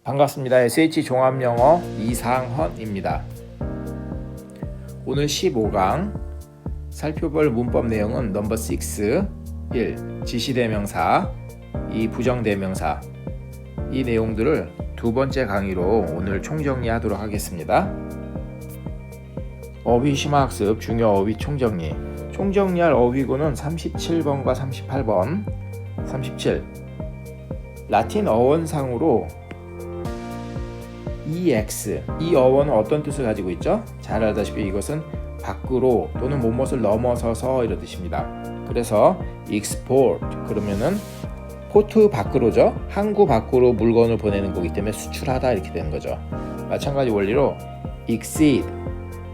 반갑습니다. SH 종합영어 이상헌입니다. 오늘 15강 살펴볼 문법 내용은 넘버 6, 1. 지시대명사, 2. 부정대명사. 이 내용들을 두 번째 강의로 오늘 총정리하도록 하겠습니다. 어휘 심화학습 중요 어휘 총정리. 총정리할 어휘구는 37번과 38번. 37. 라틴 어원상으로 EX, 이 어원은 어떤 뜻을 가지고 있죠? 잘 알다시피 이것은 밖으로 또는 무엇을 넘어서서 이런 뜻입니다. 그래서 export 그러면은 포트 밖으로죠. 항구 밖으로 물건을 보내는 거기 때문에 수출하다 이렇게 되는 거죠. 마찬가지 원리로 exceed,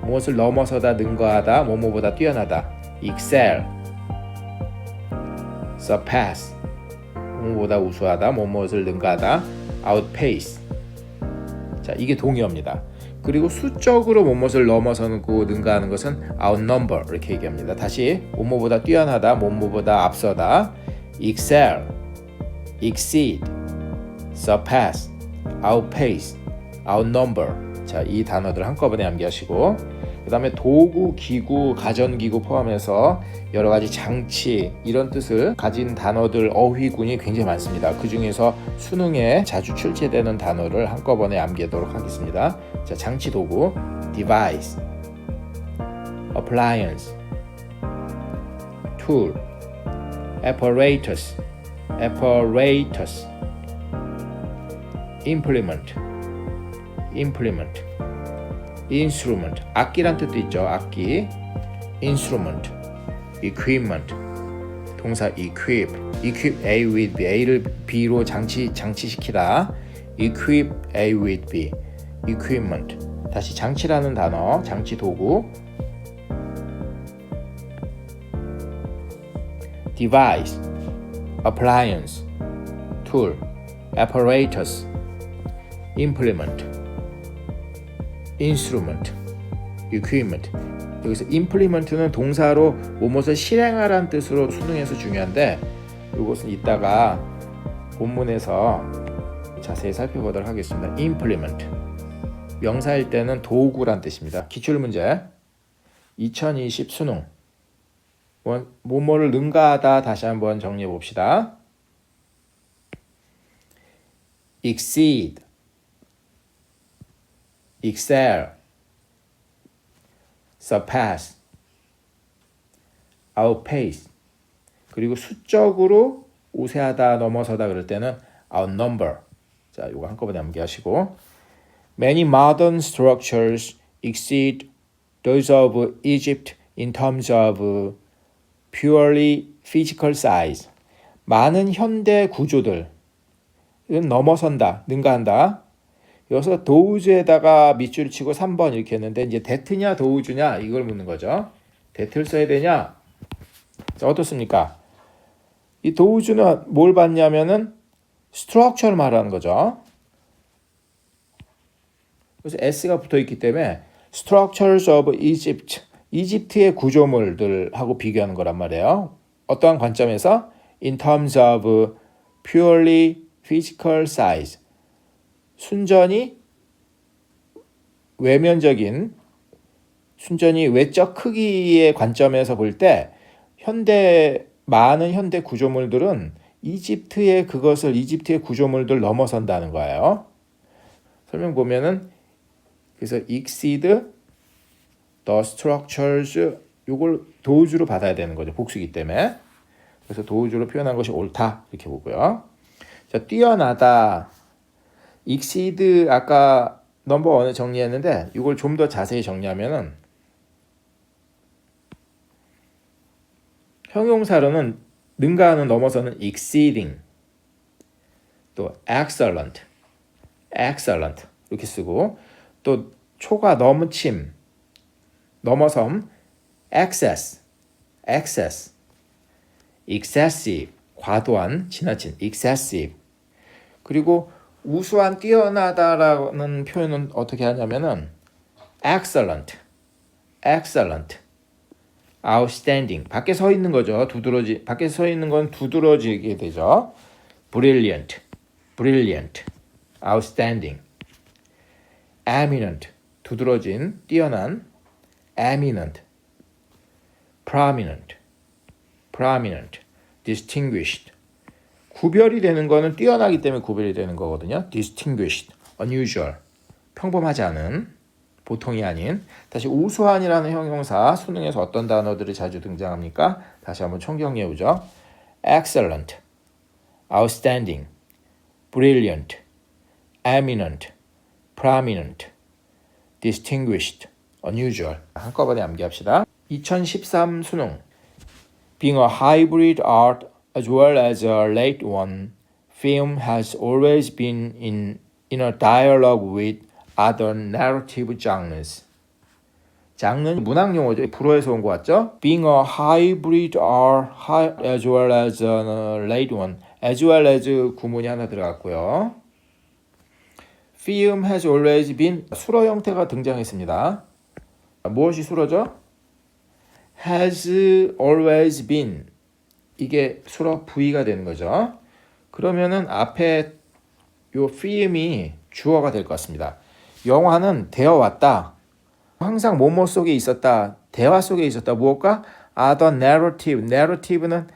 무엇을 넘어서다, 능가하다, 뭐뭐보다 뛰어나다. excel, surpass, 뭐뭐보다 우수하다, 뭐뭐를 능가하다. outpace, 자, 이게 동의어입니다. 그리고 수적으로 뭐뭇을 넘어서는 그 능가하는 것은 outnumber 이렇게 얘기합니다. 다시 뭐뭐보다 뛰어나다, 뭐뭐보다 앞서다. excel, exceed, surpass, outpace, outnumber. 자, 이 단어들 한꺼번에 암기하시고 그 다음에 도구, 기구, 가전기구 포함해서 여러 가지 장치 이런 뜻을 가진 단어들 어휘군이 굉장히 많습니다. 그 중에서 수능에 자주 출제되는 단어를 한꺼번에 암기하도록 하겠습니다. 자, 장치 도구, device, appliance, tool, apparatus, implement, instrument, 악기란 뜻도 있죠. 악기, instrument, equipment, 동사 equip A with B, A를 B로 장치시키다. equip A with B, equipment. 다시 장치라는 단어, 장치 도구, device, appliance, tool, apparatus, implement, instrument, equipment. 여기서 implement는 동사로 무엇을 실행하라는 뜻으로 수능에서 중요한데 이것은 이따가 본문에서 자세히 살펴보도록 하겠습니다. implement, 명사일 때는 도구란 뜻입니다. 기출문제 2020 수능 뭐뭐를 능가하다 다시 한번 정리해 봅시다. exceed, excel, surpass, outpace. 그리고 수적으로 우세하다, 넘어서다 그럴 때는 outnumber. 자, 이거 한꺼번에 암기하시고 Many modern structures exceed those of Egypt in terms of purely physical size. 많은 현대 구조들 이건 넘어선다, 능가한다. 여기서 도우주에다가 밑줄을 치고 3번 이렇게 했는데 이제 대트냐 도우주냐 이걸 묻는 거죠. 대트를 써야 되냐? 자, 어떻습니까? 이 도우주는 뭘 받냐면은 스트럭처를 말하는 거죠. 그래서 S가 붙어 있기 때문에 Structures of Egypt, 이집트의 구조물들하고 비교하는 거란 말이에요. 어떠한 관점에서? In terms of purely physical size. 순전히 외적 크기의 관점에서 볼 때 많은 현대 구조물들은 이집트의 구조물들 넘어선다는 거예요. 설명 보면은 그래서 exceed the structures 요걸 도우주로 받아야 되는 거죠. 복수기 때문에. 그래서 도우주로 표현한 것이 옳다 이렇게 보고요. 자, 뛰어나다. exceed 아까 넘버 1을 정리했는데 이걸 좀 더 자세히 정리하면은 형용사로는 능가하는 넘어서는 exceeding, 또 excellent 이렇게 쓰고 또 초과 넘침, 넘어섬 excess, excessive, 과도한, 지나친 excessive. 그리고 우수한, 뛰어나다라는 표현은 어떻게 하냐면은 excellent, outstanding. 밖에 서 있는 거죠. 밖에 서 있는 건 두드러지게 되죠. brilliant. outstanding. eminent, 두드러진, 뛰어난. eminent, prominent, distinguished. 구별이 되는 거는 뛰어나기 때문에 구별이 되는 거거든요. distinguished, unusual, 평범하지 않은, 보통이 아닌. 다시 우수한이라는 형용사, 수능에서 어떤 단어들이 자주 등장합니까? 다시 한번 총정리해 보죠. excellent, outstanding, brilliant, eminent, prominent, distinguished, unusual. 한꺼번에 암기합시다. 2013 수능. Being a hybrid art as well as a late one, film has always been in a dialogue with other narrative genres. 장르는 문학 용어죠. 불어에서 온 것 같죠? Being a hybrid art as well as a late one. as well as 구문이 하나 들어갔고요. Film has always been 수로 형태가 등장했습니다. 무엇이 수로죠? has always been. 이게 수로 V가 되는 거죠. 그러면은 앞에 요 film이 주어가 될 것 같습니다. 영화는 되어 왔다. 항상 뭐뭐 속에 있었다. 대화 속에 있었다. 무엇과? other narrative. narrative는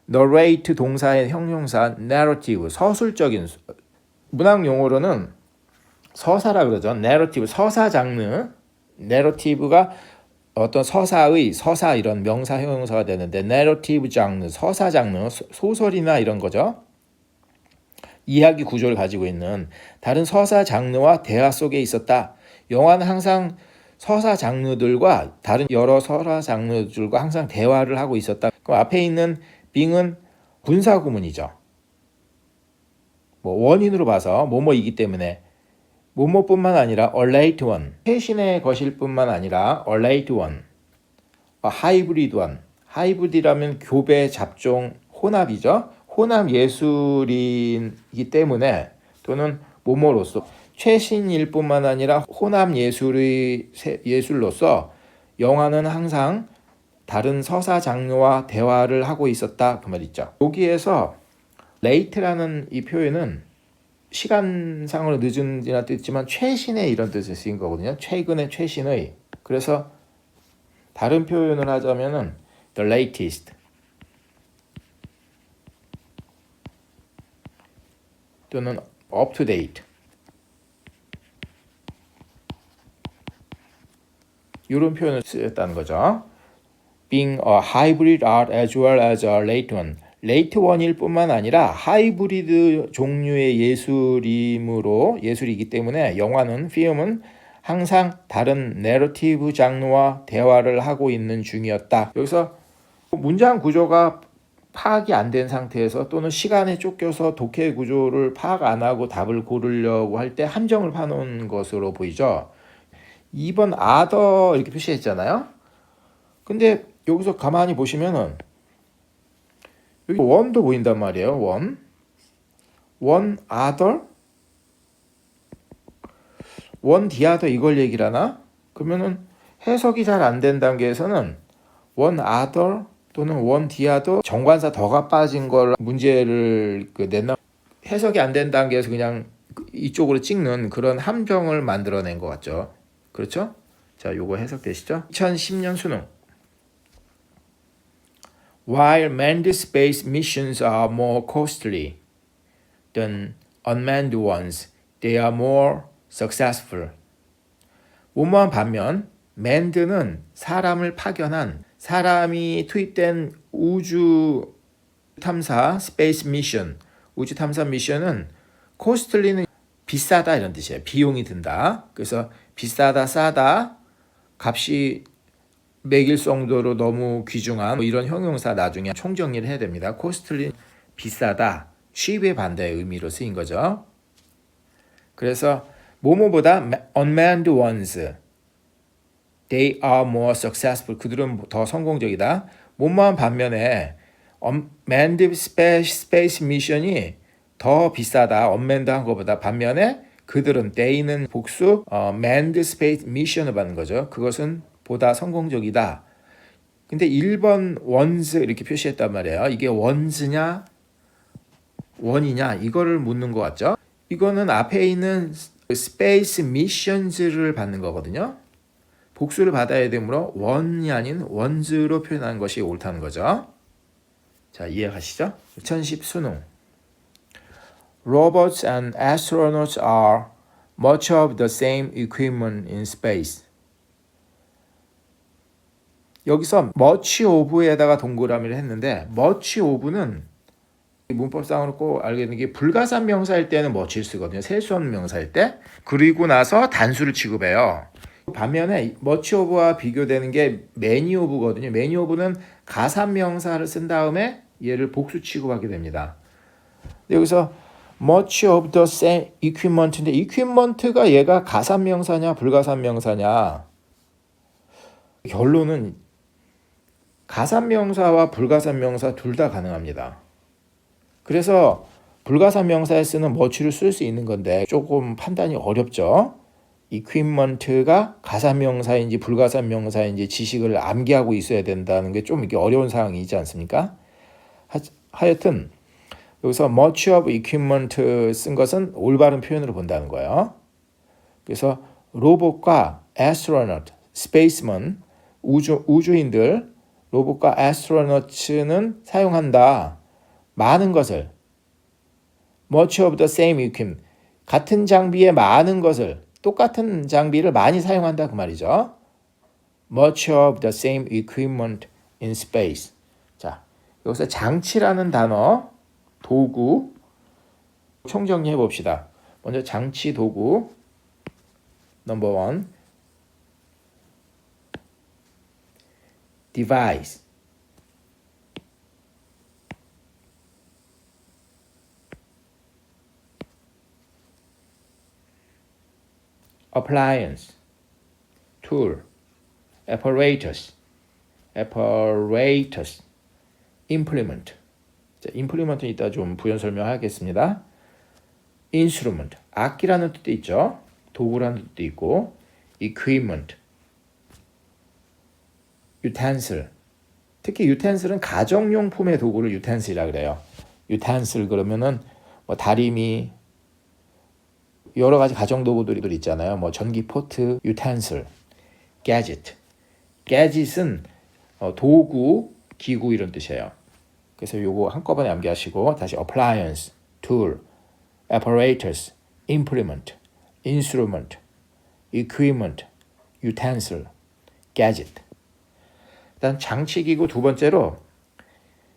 narrate 동사의 형용사 narrative. 서술적인. 문학 용어로는 서사라 그러죠. narrative. 서사 장르. narrative가 어떤 서사의 서사 이런 명사 형용사가 되는데 narrative 장르. 서사 장르. 소설이나 이런 거죠. 이야기 구조를 가지고 있는 다른 서사 장르와 대화 속에 있었다. 영화는 항상 서사 장르들과 다른 여러 서사 장르들과 항상 대화를 하고 있었다. 그럼 앞에 있는 being은 분사 구문이죠. 뭐 원인으로 봐서 뭐뭐이기 때문에 뭐뭐뿐만 아니라 a late one, 최신의 것일 뿐만 아니라 a late one, a hybrid one. 하이브리드라면 교배, 잡종, 혼합이죠. 혼합 예술이기 때문에 또는 뭐뭐로서 최신일 뿐만 아니라 혼합 예술로서 영화는 항상 다른 서사 장르와 대화를 하고 있었다 그 말이죠. 여기에서 late라는 이 표현은 시간상으로 늦은이나 뜻지만 최신의 이런 뜻을 쓰인 거거든요. 최근의 최신의. 그래서 다른 표현을 하자면은 the latest 또는 up to date 이런 표현을 쓰였다는 거죠. Being a hybrid art as well as a late one. late one일 뿐만 아니라 하이브리드 종류의 예술이기 때문에 영화는 필름은 항상 다른 내러티브 장르와 대화를 하고 있는 중이었다. 여기서 문장 구조가 파악이 안 된 상태에서 또는 시간에 쫓겨서 독해 구조를 파악 안 하고 답을 고르려고 할 때 함정을 파놓은 것으로 보이죠. 2번 other 이렇게 표시했잖아요. 근데 여기서 가만히 보시면은 여기 one도 보인단 말이에요. one other, one the other 이걸 얘기를 하나? 그러면은 해석이 잘 안 된 단계에서는 one other 또는 one the other 정관사 더가 빠진 걸 문제를 냈나? 해석이 안 된 단계에서 그냥 이쪽으로 찍는 그런 함정을 만들어낸 것 같죠. 그렇죠? 자, 요거 해석되시죠? 2010년 수능. While manned space missions are more costly than unmanned ones, they are more successful. 뭐뭐한 반면 manned는 사람을 파견한 사람이 투입된 우주 탐사 space mission, 우주 탐사 미션은 costly는 비싸다 이런 뜻이에요. 비용이 든다. 그래서 비싸다, 싸다, 값이 매길 정도로 너무 귀중한 이런 형용사 나중에 총정리를 해야 됩니다. costly 비싸다, cheap의 반대의 의미로 쓰인 거죠. 그래서 뭐뭐보다 unmanned ones, they are more successful. 그들은 더 성공적이다. 뭐뭐한 반면에 unmanned space mission이 더 비싸다. unmanned한 것보다. 반면에 그들은 they는 복수 manned space mission을 받는 거죠. 그것은 보다 성공적이다. 근데 1번 ones 이렇게 표시했단 말이에요. 이게 ones냐 원이냐 이거를 묻는 것 같죠. 이거는 앞에 있는 space missions를 받는 거거든요. 복수를 받아야 되므로 one이 아닌 ones로 표현하는 것이 옳다는 거죠. 자, 이해가시죠? 2010 수능. Robots and astronauts are much of the same equipment in space. 여기서 much of에다가 동그라미를 했는데 much of는 문법상으로 꼭 알게 되는 게 불가산 명사일 때는 much를 쓰거든요. 셀 수 없는 명사일 때. 그리고 나서 단수를 취급해요. 반면에 much of와 비교되는 게 many of거든요. many of는 가산 명사를 쓴 다음에 얘를 복수 취급하게 됩니다. 여기서 much of the same equipment인데 equipment가 얘가 가산 명사냐 불가산 명사냐. 결론은 가산 명사와 불가산 명사 둘 다 가능합니다. 그래서 불가산 명사에 쓰는 much를 쓸 수 있는 건데 조금 판단이 어렵죠. equipment가 가산 명사인지 불가산 명사인지 지식을 암기하고 있어야 된다는 게 좀 이게 어려운 상황이 있지 않습니까? 하여튼 여기서 much of equipment 쓴 것은 올바른 표현으로 본다는 거예요. 그래서 로봇과 astronaut, spaceman, 우주인들, 로봇과 astronauts는 사용한다. 많은 것을 much of the same equipment, 같은 장비의 많은 것을 똑같은 장비를 많이 사용한다 그 말이죠. much of the same equipment in space. 자, 여기서 장치라는 단어, 도구 총정리해 봅시다. 먼저 장치 도구 넘버 1 device appliance tool apparatus implement. 자, implement는 이따 좀 부연 설명하겠습니다. instrument 악기라는 뜻도 있죠. 도구라는 뜻도 있고 equipment utensil 특히 utensil은 가정용품의 도구를 utensil이라 그래요. utensil 그러면은 뭐 다리미 여러 가지 가정 도구들이 있잖아요. 뭐 전기 포트 utensil gadget은 도구 기구 이런 뜻이에요. 그래서 요거 한꺼번에 암기하시고 다시 appliance, tool, apparatus, implement, instrument, equipment, utensil, gadget. 일단 장치기구 두 번째로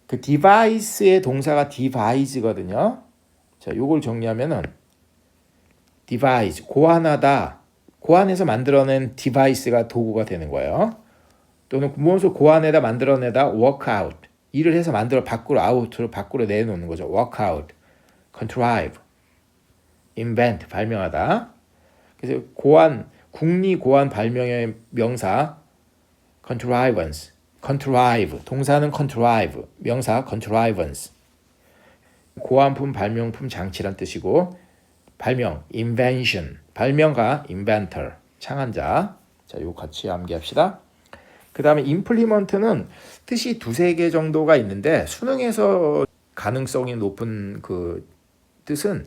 그 device의 동사가 device거든요. 자, 요걸 정리하면은 device 고안하다, 고안해서 만들어낸 device가 도구가 되는 거예요. 또는 무엇을 고안해다 만들어내다 work out 일을 해서 만들어 밖으로 out로 밖으로 내놓는 거죠. work out, contrive, invent 발명하다. 그래서 고안 국리 고안 발명의 명사 contrivance, contrive 동사는 contrive 명사 contrivance 고안품 발명품 장치란 뜻이고 발명 invention 발명가 inventor 창안자. 자, 요거 같이 암기합시다. 그 다음에 implement는 뜻이 두세 개 정도가 있는데 수능에서 가능성이 높은 그 뜻은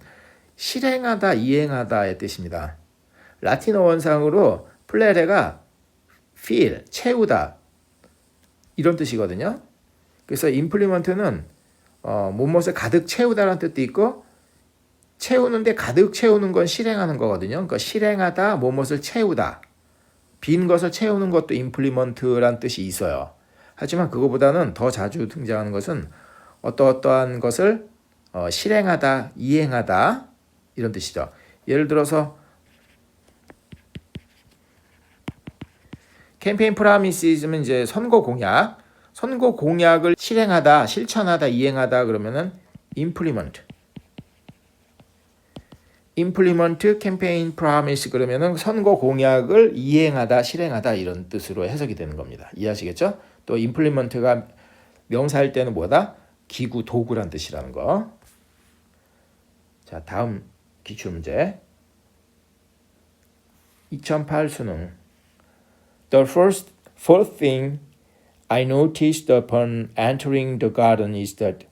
실행하다, 이행하다의 뜻입니다. 라틴어 원상으로 플레레가 fill, 채우다 이런 뜻이거든요. 그래서 implement는 무엇을 가득 채우다라는 뜻도 있고 채우는데 가득 채우는 건 실행하는 거거든요. 그러니까 실행하다, 무엇을 채우다. 빈 것을 채우는 것도 implement란 뜻이 있어요. 하지만 그거보다는 더 자주 등장하는 것은 어떠한 것을 실행하다, 이행하다 이런 뜻이죠. 예를 들어서 캠페인 프라미시즘은 이제 선거 공약을 실행하다, 실천하다, 이행하다 그러면은 implement 캠페인 프라미스 그러면은 선거 공약을 이행하다, 실행하다 이런 뜻으로 해석이 되는 겁니다. 이해하시겠죠? 또 implement가 명사일 때는 뭐다? 기구, 도구란 뜻이라는 거. 자, 다음 기출문제. 2008 수능. The first thing I noticed upon entering the garden is that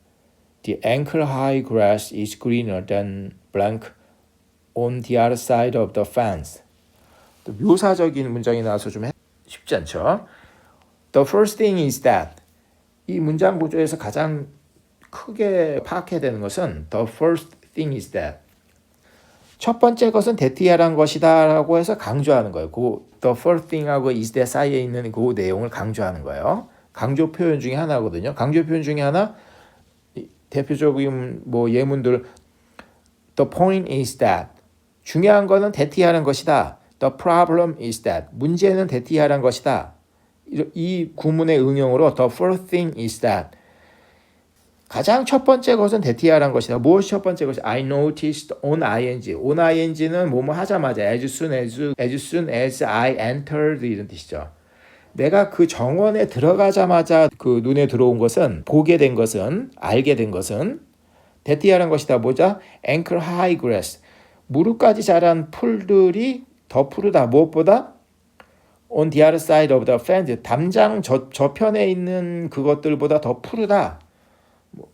the ankle-high grass is greener than blank on the other side of the fence. 또 묘사적인 문장이 나와서 좀 쉽지 않죠. The first thing is that. 이 문장 구조에서 가장 크게 파악해야 되는 것은 the first thing is that. 첫 번째 것은 that이라는 것이다 라고 해서 강조하는 거예요. 그 the first thing하고 is that 사이에 있는 그 내용을 강조하는 거예요. 강조 표현 중에 하나거든요. 강조 표현 중에 하나 대표적인 뭐 예문들 the point is that 중요한 거는 that이라는 것이다. The problem is that 문제는 that이라는 것이다. 이 구문의 응용으로 the first thing is that 가장 첫 번째 것은 that이라는 것이다. 무엇이 첫 번째 것이? I noticed on ing. on ing는 뭐뭐 하자마자 as soon as I entered 이런 뜻이죠. 내가 그 정원에 들어가자마자 그 눈에 들어온 것은 보게 된 것은 알게 된 것은 that이라는 것이다. 뭐죠? ankle high grass. 무릎까지 자란 풀들이 더 푸르다. 무엇보다? on the other side of the fence. 담장 저편에 있는 그것들보다 더 푸르다.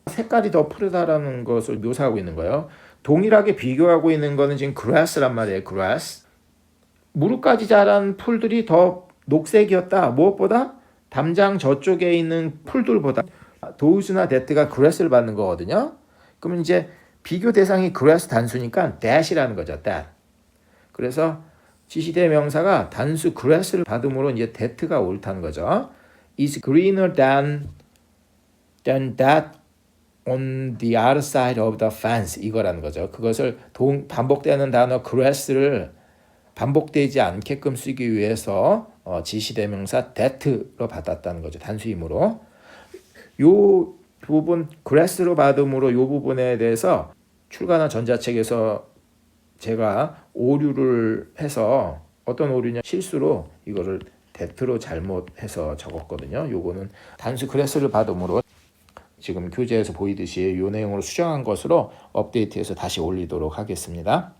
색깔이 더 푸르다라는 것을 묘사하고 있는 거예요. 동일하게 비교하고 있는 거는 지금 grass란 말이에요. grass. 무릎까지 자란 풀들이 더 녹색이었다. 무엇보다? 담장 저쪽에 있는 풀들보다. those나 that가 grass를 받는 거거든요. 그러면 이제 비교 대상이 grass 단수니까 that이라는 거죠. that. 그래서 지시대명사가 단수 grass를 받음으로 이제 that가 옳다는 거죠. is greener than that on the other side of the fence 이거라는 거죠. 그것을 반복되는 단어 grass를 반복되지 않게끔 쓰기 위해서 지시대명사 that로 받았다는 거죠. 단수이므로. 요 부분 grass로 받음으로 요 부분에 대해서 출간한 전자책에서 제가 오류를 해서 어떤 오류냐 실수로 이거를 that로 잘못해서 적었거든요. 요거는 단수 grass를 받음으로 지금 교재에서 보이듯이 요 내용으로 수정한 것으로 업데이트해서 다시 올리도록 하겠습니다.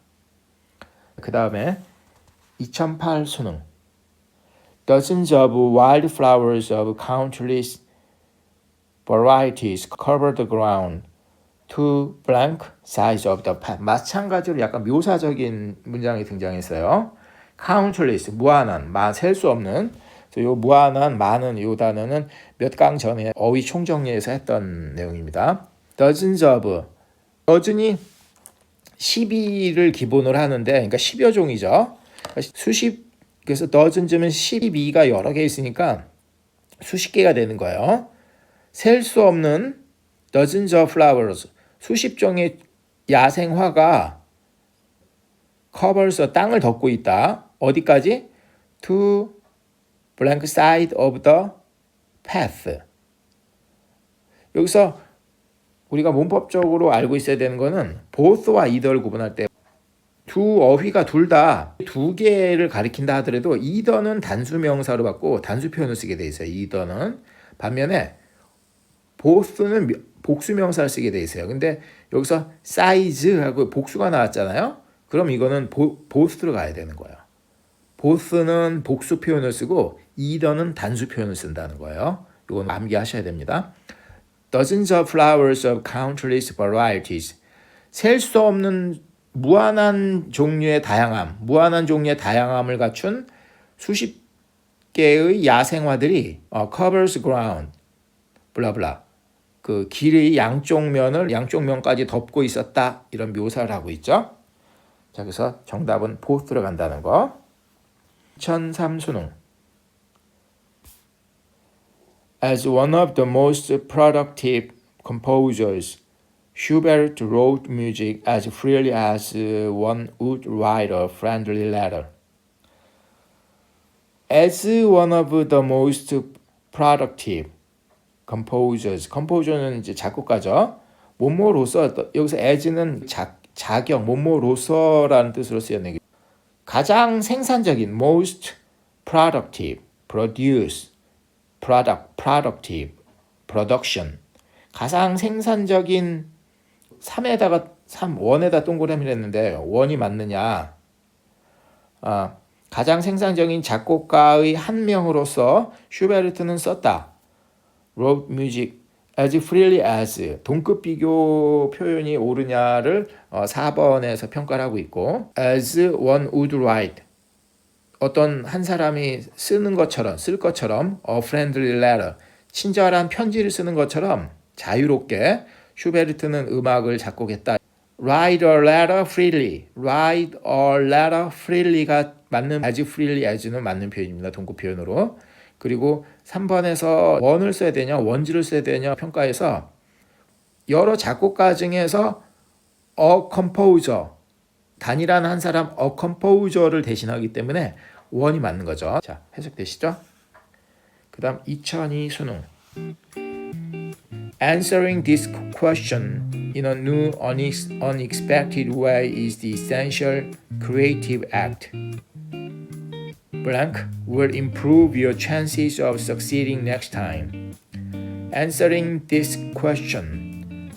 그 다음에 2008 수능 Dozens of wildflowers of countless varieties cover the ground to blank size of the path. 마찬가지로 약간 묘사적인 문장이 등장했어요. countless, 무한한, 셀 수 없는. 요 무한한, 많은 요 단어는 몇 강 전에 어휘 총정리에서 했던 내용입니다. dozens of, dozen이 12를 기본으로 하는데, 그러니까 10여 종이죠. 그래서 dozens면 12가 여러 개 있으니까 수십 개가 되는 거예요. 셀 수 없는 dozens of flowers, 수십 종의 야생화가 covers, 땅을 덮고 있다. 어디까지? to blank side of the path. 여기서 우리가 문법적으로 알고 있어야 되는 거는 both와 either를 구분할 때 두 어휘가 둘 다 두 개를 가리킨다 하더라도 either는 단수 명사로 받고 단수 표현을 쓰게 돼 있어요. either는. 반면에 both는 복수 명사를 쓰게 돼 있어요. 근데 여기서 size하고 복수가 나왔잖아요. 그럼 이거는 both로 가야 되는 거예요. both는 복수 표현을 쓰고 either는 단수 표현을 쓴다는 거예요. 이건 암기하셔야 됩니다. Dozens of flowers of countless varieties. 셀 수 없는 무한한 종류의 다양함을 갖춘 수십 개의 야생화들이 covers ground, 블라블라. 그 길의 양쪽 면까지 덮고 있었다. 이런 묘사를 하고 있죠. 자, 그래서 정답은 both로 간다는 거. 2003 수능. As one of the most productive composers, Schubert wrote music as freely as one would write a friendly letter. As one of the most productive composers, composer는 이제 작곡가죠. 뭐뭐로서, 여기서 as는 자격, 뭐뭐로서라는 뜻으로 쓰였네요. 가장 생산적인, most productive, produce, productive, production. 가장 생산적인 3원에다 동그라미를 했는데 원이 맞느냐? 가장 생산적인 작곡가의 한 명으로서 슈베르트는 썼다. wrote music as freely as 동급 비교 표현이 옳으냐를 4번에서 평가를 하고 있고 as one would write 어떤 한 사람이 쓰는 것처럼 쓸 것처럼 a friendly letter 친절한 편지를 쓰는 것처럼 자유롭게 슈베르트는 음악을 작곡했다. Write a letter freely. Write a letter freely가 맞는 as freely as는 맞는 표현입니다. 동급 표현으로. 그리고 3번에서 원을 써야 되냐 원지를 써야 되냐 평가에서 여러 작곡가 중에서 a composer 단이라는 한 사람 a composer를 대신하기 때문에 원이 맞는 거죠. 자, 해석되시죠? 그 다음 2002 수능 Answering this question in a new unexpected way is the essential creative act. Blank will improve your chances of succeeding next time. Answering this question.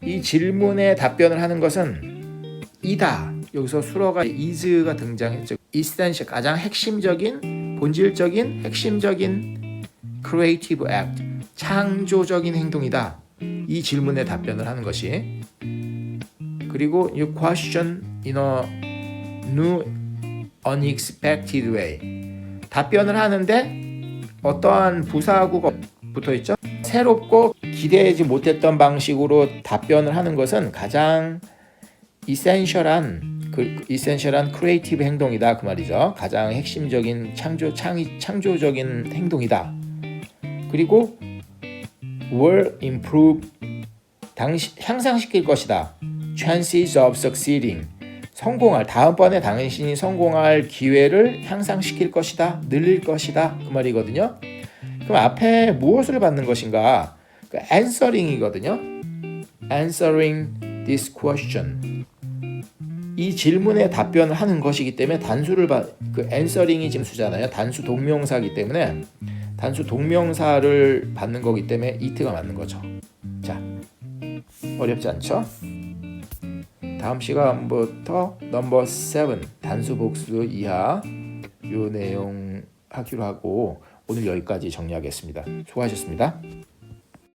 이 질문에 답변을 하는 것은 이다. 여기서 수로가 is가 등장했죠. essential 가장 핵심적인 본질적인 핵심적인 creative act 창조적인 행동이다. 이 질문에 답변을 하는 것이 그리고 you question in a new unexpected way 답변을 하는데 어떠한 부사구가 붙어 있죠? 새롭고 기대하지 못했던 방식으로 답변을 하는 것은 가장 이센셜한 크리에이티브 행동이다 그 말이죠. 가장 핵심적인 창조적인 행동이다. 그리고 will improve 향상시킬 것이다. chances of succeeding 성공할 다음번에 당신이 성공할 기회를 향상시킬 것이다. 늘릴 것이다. 그 말이거든요. 그럼 앞에 무엇을 받는 것인가? 그 answering이거든요. answering this question 이 질문에 답변을 하는 것이기 때문에 단수를 그 answering이 지금 수잖아요. 단수 동명사이기 때문에 단수 동명사를 받는 거기 때문에 it가 맞는 거죠. 자, 어렵지 않죠? 다음 시간부터 넘버 7 단수 복수 이하 요 내용 하기로 하고 오늘 여기까지 정리하겠습니다. 수고하셨습니다.